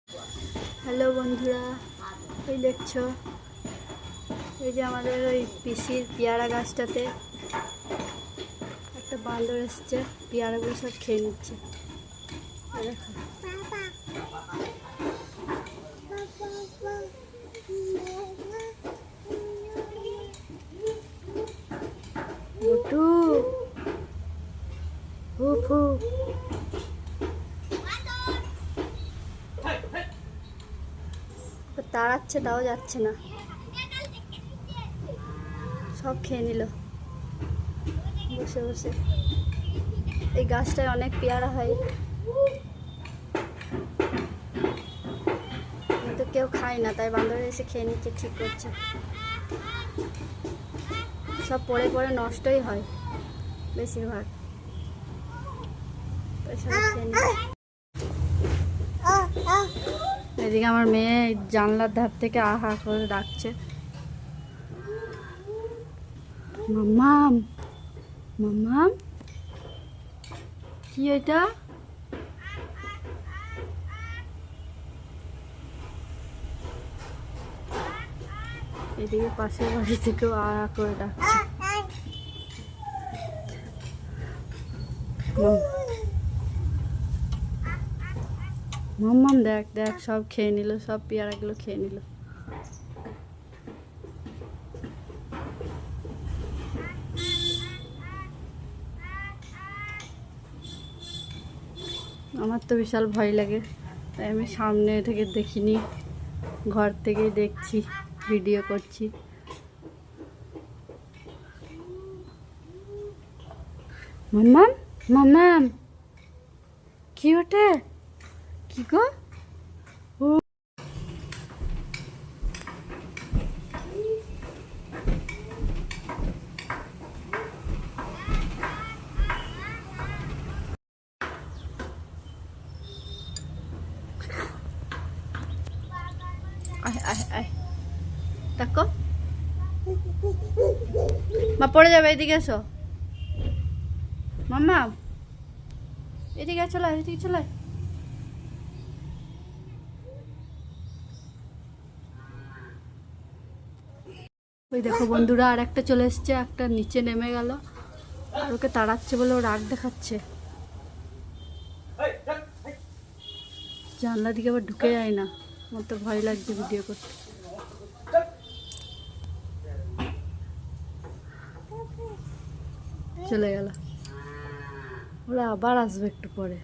Hello বন্ধুরা, এই দেখছো এই যে আমাদের ওই পিসির পেয়ারা গাছটাতে একটা বান্দর এসছে, পেয়ারাগুলো সব খেয়ে নিচ্ছে। দেখো মোটু ফুফু তাড়াচ্ছে, তাও যাচ্ছে না, সব খেয়ে নিল বসে বসে। এই গাছটায় অনেক পেয়ারা হয়, কিন্তু কেউ খায় না, তাই বান্দর এসে খেয়ে নিচ্ছে, ঠিক করছে। সব পড়ে পড়ে নষ্টই হয় বেশিরভাগ, তাই সব খেয়ে নিচ্ছে। এদিকে আমার মেয়ে জানলার ধার থেকে আহা করে ডাকছে, মাম্মাম মাম্মাম। কি এটা? এদিকে পাশের বাড়ি থেকেও আহা করে ডাকছে। মাম্মাম দেখ দেখ, সব খেয়ে নিল, সব পেয়ারাগুলো খেয়ে নিল। আমার তো বিশাল ভয় লাগে, তাই আমি সামনে থেকে দেখিনি, ঘর থেকেই দেখছি, ভিডিও করছি। মাম্মাম মাম্মাম, কি ওটা? কি গো? আয় আয় আয়, দেখো মা পড়ে যাবে, এদিকে এসো মাম্মা, এদিকে চলো, এদিকে চলো। ওই দেখো বন্ধুরা, আর একটা চলে এসছে, একটা নিচে নেমে গেল, আর ওকে তাড়াচ্ছে বলে ও রাগ দেখাচ্ছে। জানলা দিকে আবার ঢুকে যায় না, আমার তো ভয় লাগছে ভিডিও করতে। চলে গেল, ওরা আবার আসবে একটু পরে।